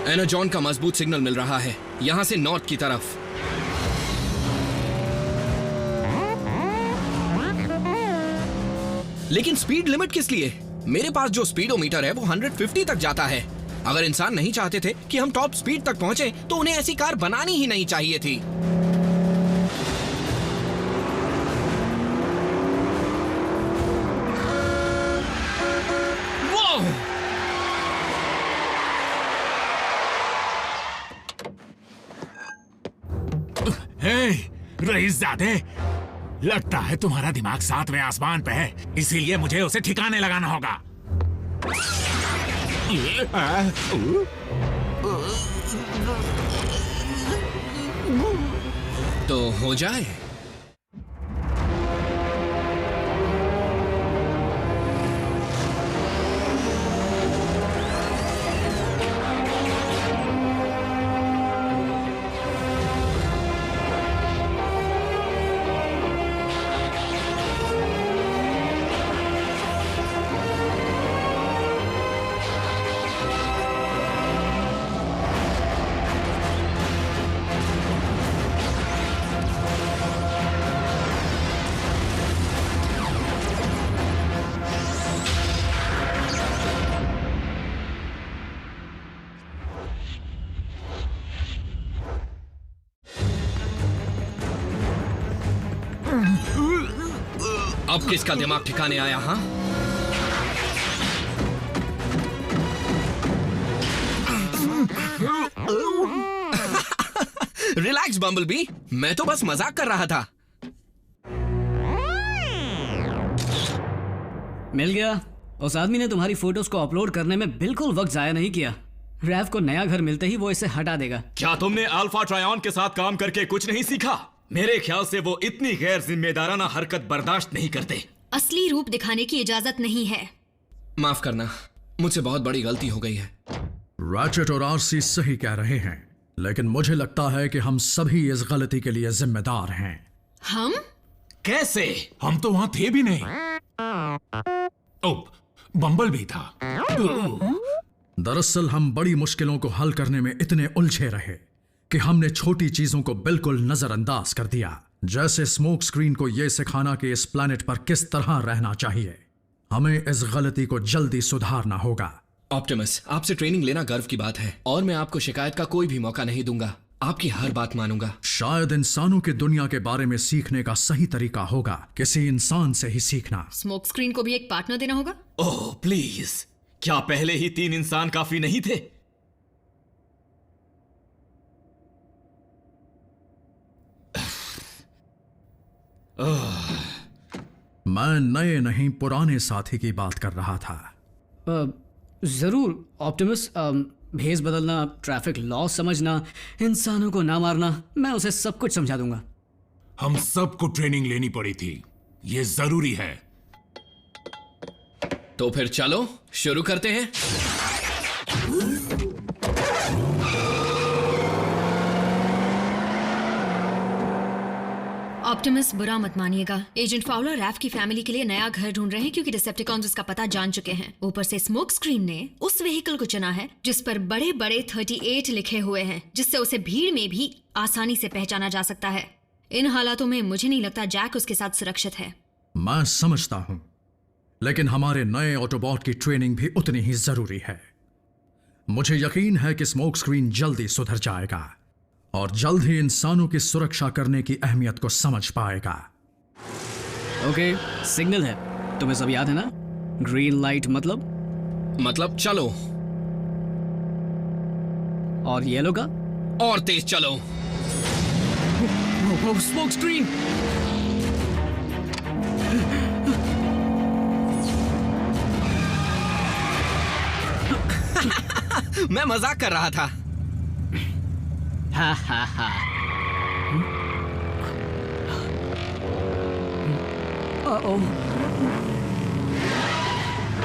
एनाजॉन का मजबूत सिग्नल मिल रहा है, यहां से नॉर्थ की तरफ। लेकिन स्पीड लिमिट किस लिए? मेरे पास जो स्पीडोमीटर है वो 150 तक जाता है। अगर इंसान नहीं चाहते थे कि हम टॉप स्पीड तक पहुंचे तो उन्हें ऐसी कार बनानी ही नहीं चाहिए थी। रईसजादे, लगता है तुम्हारा दिमाग 7वें आसमान पे है, इसीलिए मुझे उसे ठिकाने लगाना होगा। तो हो जाए। अब किसका दिमाग ठिकाने आया? हाँ, रिलैक्स बम्बलबी, मैं तो बस मजाक कर रहा था। मिल गया। उस आदमी ने तुम्हारी फोटोज को अपलोड करने में बिल्कुल वक्त जाया नहीं किया। रैफ को नया घर मिलते ही वो इसे हटा देगा। क्या तुमने अल्फा ट्रायन के साथ काम करके कुछ नहीं सीखा? मेरे ख्याल से वो इतनी गैर जिम्मेदाराना हरकत बर्दाश्त नहीं करते। असली रूप दिखाने की इजाजत नहीं है। माफ करना, मुझसे बहुत बड़ी गलती हो गई है। रैचेट और आरसी सही कह रहे हैं, लेकिन मुझे लगता है कि हम सभी इस गलती के लिए जिम्मेदार हैं। हम? कैसे? हम तो वहां थे भी नहीं। बम्बल भी था। दरअसल हम बड़ी मुश्किलों को हल करने में इतने उलझे रहे कि हमने छोटी चीजों को बिल्कुल नजरअंदाज कर दिया। जैसे स्मोक स्क्रीन को यह सिखाना कि इस प्लैनेट पर किस तरह रहना चाहिए। हमें इस गलती को जल्दी सुधारना होगा। ऑप्टिमस, आपसे ट्रेनिंग लेना गर्व की बात है और मैं आपको शिकायत का कोई भी मौका नहीं दूंगा। आपकी हर बात मानूंगा। शायद इंसानों की दुनिया के बारे में सीखने का सही तरीका होगा किसी इंसान से ही सीखना। स्मोक स्क्रीन को भी एक पार्टनर देना होगा? ओह प्लीज, क्या पहले ही 3 इंसान काफी नहीं थे? मैं नए नहीं पुराने साथी की बात कर रहा था। जरूर ऑप्टिमस। भेस बदलना, ट्रैफिक लॉ समझना, इंसानों को ना मारना, मैं उसे सब कुछ समझा दूंगा। हम सबको ट्रेनिंग लेनी पड़ी थी, ये जरूरी है। तो फिर चलो शुरू करते हैं। ऑप्टिमस, बुरा मत मानिएगा, एजेंट फाउलर रैफ की फैमिली के लिए नया घर ढूंढ रहे हैं क्योंकि डिसेप्टिकॉन्स उसका पता जान चुके हैं। ऊपर से स्मोक स्क्रीन ने उस व्हीकल को चुना है जिस पर बड़े बड़े 38 लिखे हुए हैं, जिससे उसे भीड़ में भी आसानी से पहचाना जा सकता है। इन हालातों में मुझे नहीं लगता जैक उसके साथ सुरक्षित है। मैं समझता हूं, लेकिन हमारे नए ऑटोबॉट की ट्रेनिंग भी उतनी ही जरूरी है। मुझे यकीन है कि स्मोक स्क्रीन जल्दी सुधर जाएगा और जल्द ही इंसानों की सुरक्षा करने की अहमियत को समझ पाएगा। ओके, सिग्नल है, तुम्हें सब याद है ना? ग्रीन लाइट मतलब चलो। और येलो का? और तेज चलो। Smoke screen! मैं मजाक कर रहा था। हा हा हा।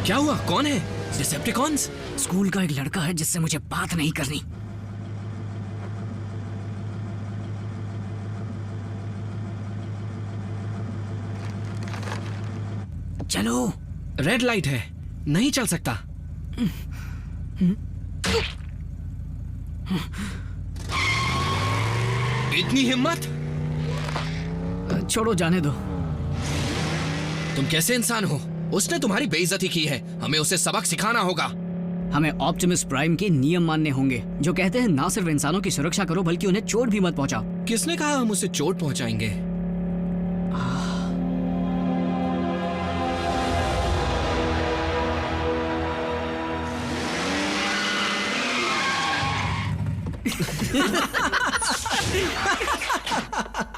क्या हुआ? कौन है? डिसेप्टिकॉन्स? स्कूल का एक लड़का है जिससे मुझे बात नहीं करनी। चलो। रेड लाइट है, नहीं चल सकता। इतनी हिम्मत? छोड़ो, जाने दो। तुम कैसे इंसान हो? उसने तुम्हारी बेइज्जती की है, हमें उसे सबक सिखाना होगा। हमें ऑप्टिमस प्राइम के नियम मानने होंगे, जो कहते हैं ना सिर्फ इंसानों की सुरक्षा करो बल्कि उन्हें चोट भी मत पहुंचाओ। किसने कहा हम उसे चोट पहुंचाएंगे?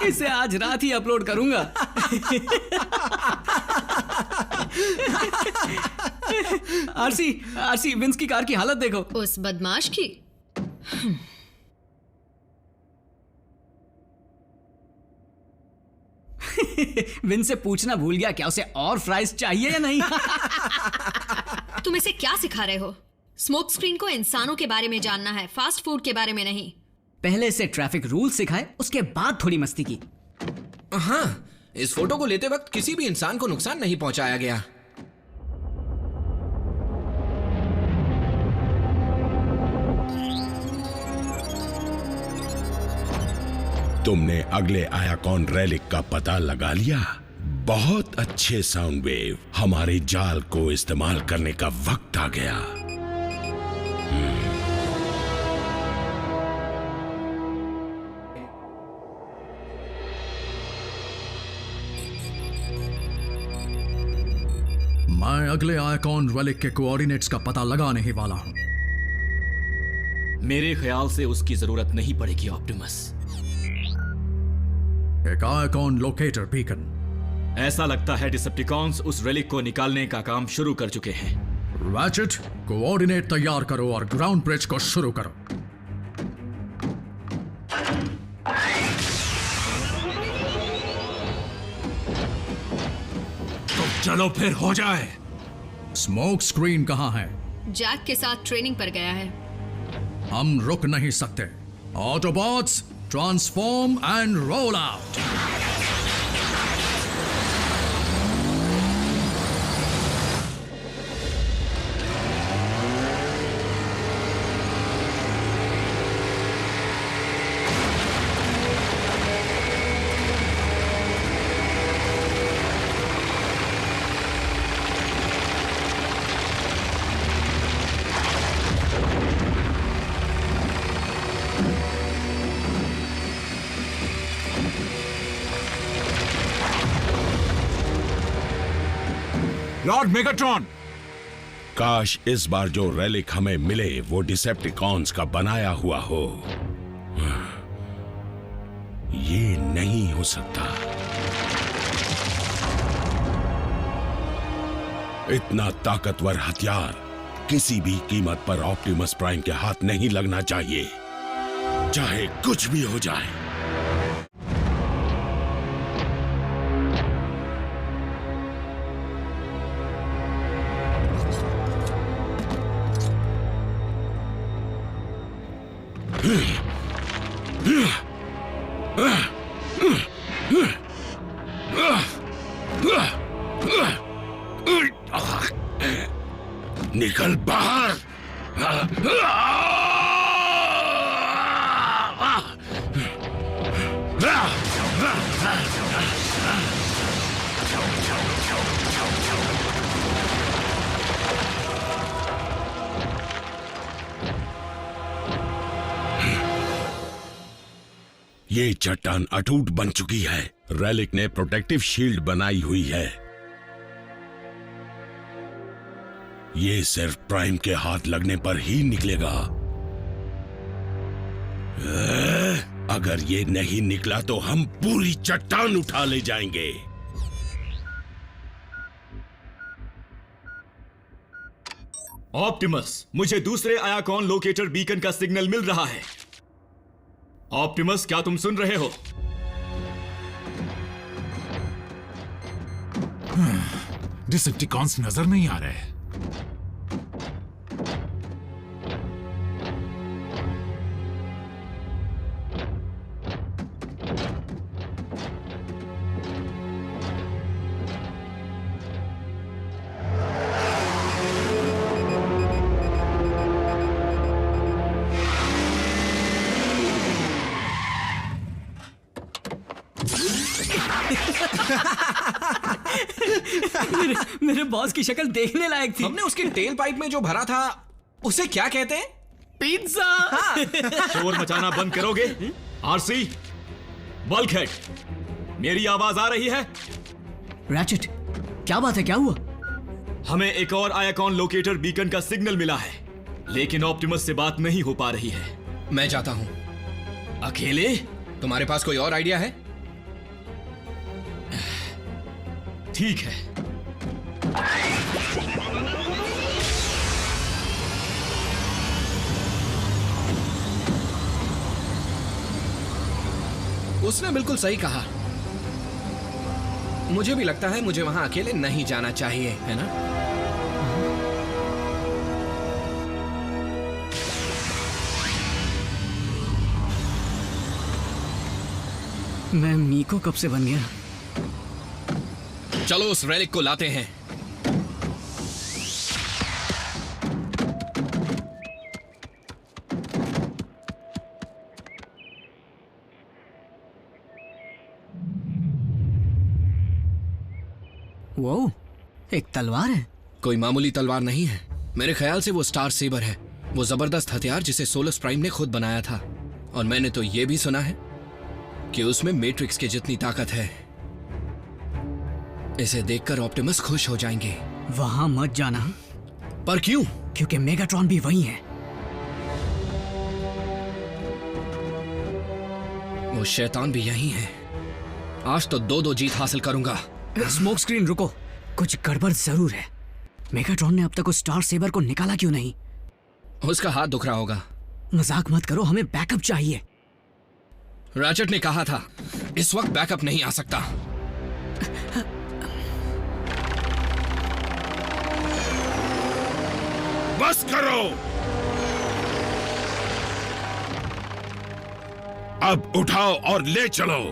इसे आज रात ही अपलोड करूंगा। आरसी, विंस की कार की हालत देखो। उस बदमाश की। विंस से पूछना भूल गया, क्या उसे और फ्राइज चाहिए या नहीं? तुम इसे क्या सिखा रहे हो? स्मोक स्क्रीन को इंसानों के बारे में जानना है, फास्ट फूड के बारे में नहीं। पहले से ट्रैफिक रूल सिखाए, उसके बाद थोड़ी मस्ती की। हाँ, इस फोटो को लेते वक्त किसी भी इंसान को नुकसान नहीं पहुंचाया गया। तुमने अगले आयाकॉन रेलिक का पता लगा लिया? बहुत अच्छे साउंड वेव। हमारे जाल को इस्तेमाल करने का वक्त आ गया। मैं अगले आइकॉन रेलिक के कोऑर्डिनेट्स का पता लगाने ही वाला हूं। मेरे ख्याल से उसकी जरूरत नहीं पड़ेगी ऑप्टिमस। एक आइकॉन लोकेटर बीकन। ऐसा लगता है डिसेप्टिकॉन्स उस रेलिक को निकालने का काम शुरू कर चुके हैं। रैचेट, कोऑर्डिनेट तैयार करो और ग्राउंड ब्रिज को शुरू करो। तो चलो फिर हो जाए। स्मोक स्क्रीन कहां है? जैक के साथ ट्रेनिंग पर गया है। हम रुक नहीं सकते। Autobots, transform and roll out. Lord Megatron, काश इस बार जो रेलिक हमें मिले वो डिसेप्टिकॉन्स का बनाया हुआ हो। ये नहीं हो सकता। इतना ताकतवर हथियार किसी भी कीमत पर ऑप्टिमस प्राइम के हाथ नहीं लगना चाहिए, चाहे कुछ भी हो जाए। निकल बाहर। ये चट्टान अटूट बन चुकी है। रेलिक ने प्रोटेक्टिव शील्ड बनाई हुई है। ये सिर्फ प्राइम के हाथ लगने पर ही निकलेगा। अगर ये नहीं निकला तो हम पूरी चट्टान उठा ले जाएंगे। ऑप्टिमस, मुझे दूसरे आयाकॉन लोकेटर बीकन का सिग्नल मिल रहा है। ऑप्टिमस, क्या तुम सुन रहे हो? डिसेप्टिकॉन्स नजर नहीं आ रहे। मेरे बॉस की शक्ल देखने लायक थी। हमने उसके टेल पाइप में जो भरा था उसे क्या कहते हैं? पिज्जा। शोर मचाना बंद करोगे? आरसी, बल्कहेड, मेरी आवाज आ रही है? रैचेट, क्या बात है, क्या हुआ? हमें एक और आयाकॉन लोकेटर बीकन का सिग्नल मिला है, लेकिन ऑप्टिमस से बात नहीं हो पा रही है। मैं जाता हूं। अकेले? तुम्हारे पास कोई और आइडिया है? ठीक है। उसने बिल्कुल सही कहा। मुझे भी लगता है मुझे वहां अकेले नहीं जाना चाहिए, है ना? मैं मीको कब से बन गया? चलो उस रेलिक को लाते हैं। वो एक तलवार है। कोई मामूली तलवार नहीं है। मेरे ख्याल से वो स्टार सेबर है, वो जबरदस्त हथियार जिसे सोलस प्राइम ने खुद बनाया था। और मैंने तो ये भी सुना है कि उसमें मैट्रिक्स की जितनी ताकत है। इसे देखकर ऑप्टिमस खुश हो जाएंगे। वहां मत जाना। पर क्यों? क्योंकि मेगाट्रॉन भी वही है। वो शैतान भी यही है। आज तो दो जीत हासिल करूंगा। स्मोक स्क्रीन, रुको, कुछ गड़बड़ जरूर है। मेगाट्रॉन ने अब तक उस स्टार सेबर को निकाला क्यों नहीं? उसका हाथ दुख रहा होगा। मजाक मत करो, हमें बैकअप चाहिए। रैचेट ने कहा था इस वक्त बैकअप नहीं आ सकता। बस करो। अब उठाओ और ले चलो।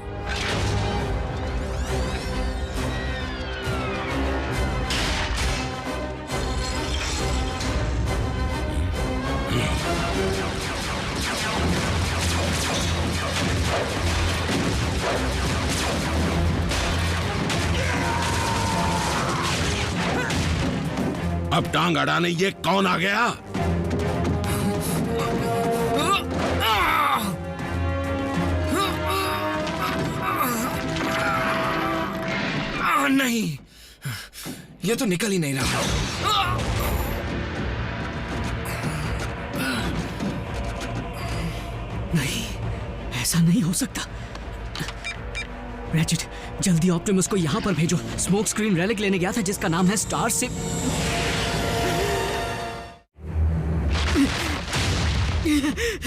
अब टांग अड़ाने ये कौन आ गया? नहीं, ये तो निकल ही नहीं रहा। नहीं, ऐसा नहीं हो सकता। रैचेट, जल्दी ऑप्टिमस को यहां पर भेजो। स्मोक स्क्रीन रेलिक लेने गया था जिसका नाम है स्टार से।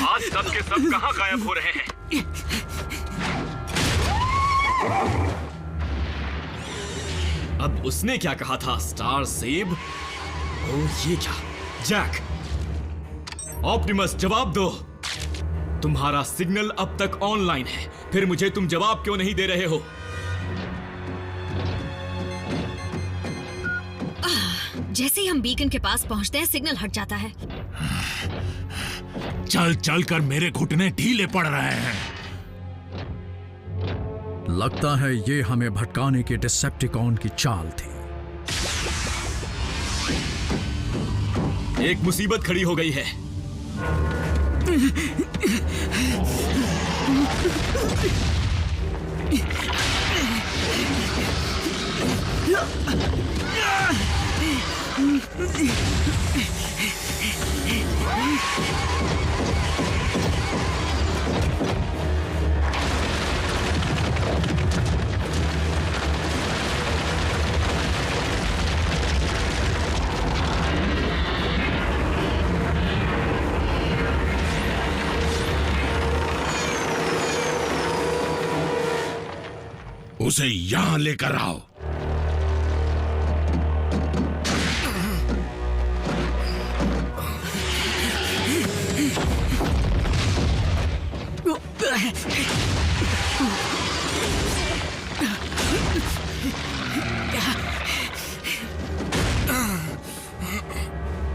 आज सब के सब कहां गायब हो रहे हैं? अब उसने क्या कहा था? स्टार सेब? ओह, ये क्या? जैक, ऑप्टिमस जवाब दो। तुम्हारा सिग्नल अब तक ऑनलाइन है, फिर मुझे तुम जवाब क्यों नहीं दे रहे हो? जैसे ही हम बीकन के पास पहुंचते हैं सिग्नल हट जाता है। चल चल कर मेरे घुटने ढीले पड़ रहे हैं। लगता है ये हमें भटकाने के डिसेप्टिकॉन की चाल थी। एक मुसीबत खड़ी हो गई है। उसे यहां लेकर आओ।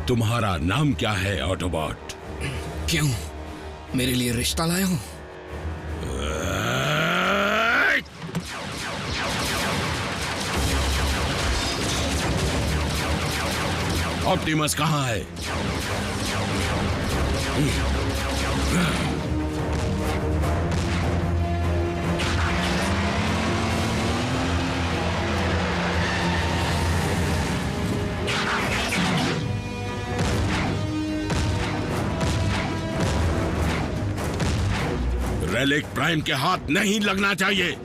तुम्हारा नाम क्या है ऑटोबॉट? क्यों? मेरे लिए रिश्ता लाए हो? ऑप्टिमस कहाँ है? रेलिक प्राइम के हाथ नहीं लगना चाहिए।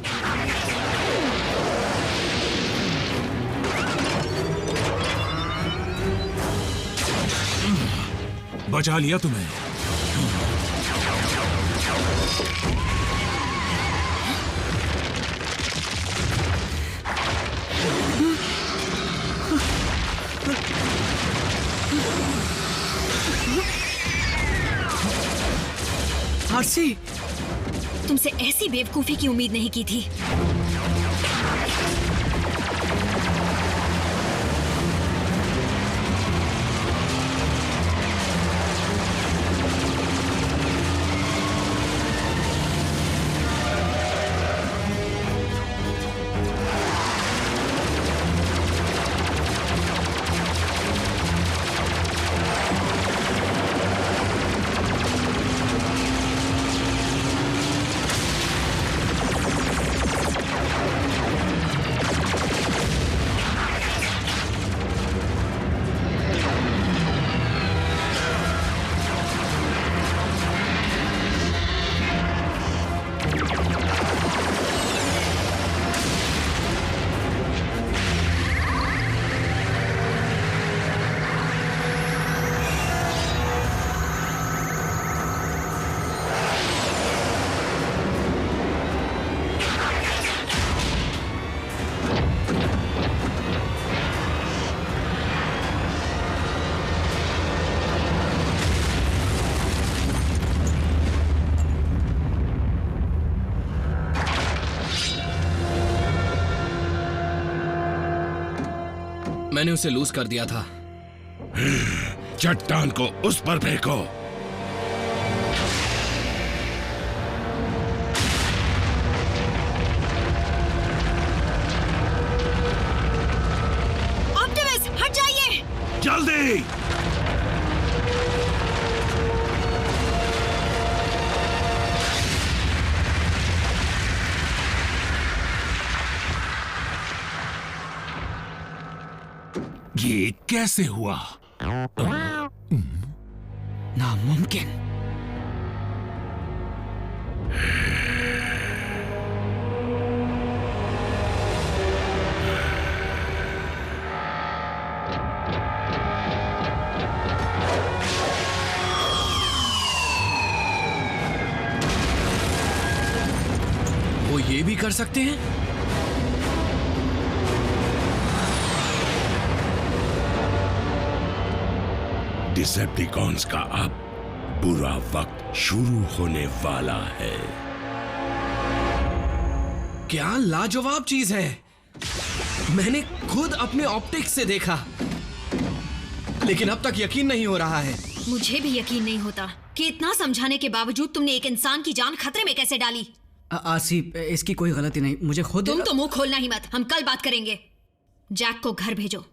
बचा लिया तुम्हें। आरसी, तुमसे ऐसी बेवकूफी की उम्मीद नहीं की थी। मैंने उसे लूज कर दिया था। चट्टान को उस पर फेंको। ऑप्टिमस, हट जाइए। जल्दी। ये कैसे हुआ? नामुमकिन। वो ये भी कर सकते हैं? डिसेप्टिकॉन्स का अब बुरा वक्त शुरू होने वाला है। क्या लाजवाब चीज है। मैंने खुद अपने ऑप्टिक्स से देखा, लेकिन अब तक यकीन नहीं हो रहा है। मुझे भी यकीन नहीं होता कि इतना समझाने के बावजूद तुमने एक इंसान की जान खतरे में कैसे डाली। आसिफ, इसकी कोई गलती नहीं, मुझे खुद। तुम तो मुंह खोलना ही मत, हम कल बात करेंगे। जैक को घर भेजो।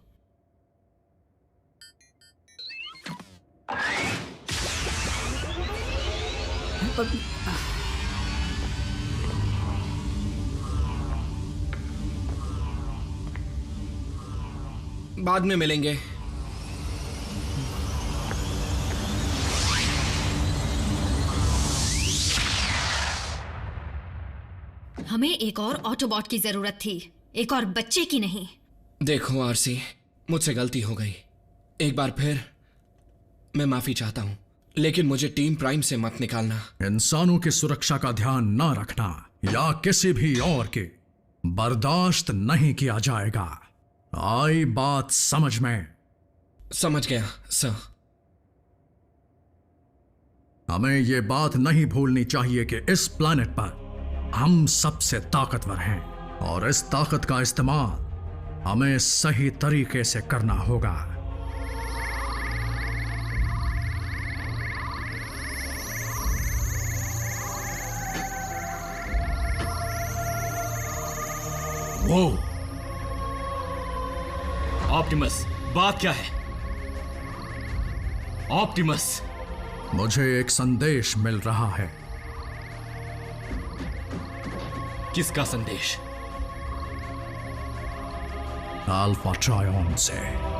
बाद में मिलेंगे। हमें एक और ऑटोबॉट की जरूरत थी, एक और बच्चे की नहीं। देखो आरसी, मुझसे गलती हो गई। एक बार फिर मैं माफी चाहता हूं, लेकिन मुझे टीम प्राइम से मत निकालना। इंसानों की सुरक्षा का ध्यान ना रखना या किसी भी और के बर्दाश्त नहीं किया जाएगा। आई बात समझ में? समझ गया सर। हमें ये बात नहीं भूलनी चाहिए कि इस प्लैनेट पर हम सबसे ताकतवर हैं और इस ताकत का इस्तेमाल हमें सही तरीके से करना होगा। वो ऑप्टिमस, बात क्या है? ऑप्टिमस, मुझे एक संदेश मिल रहा है। किसका संदेश? अल्फा ट्रायन से।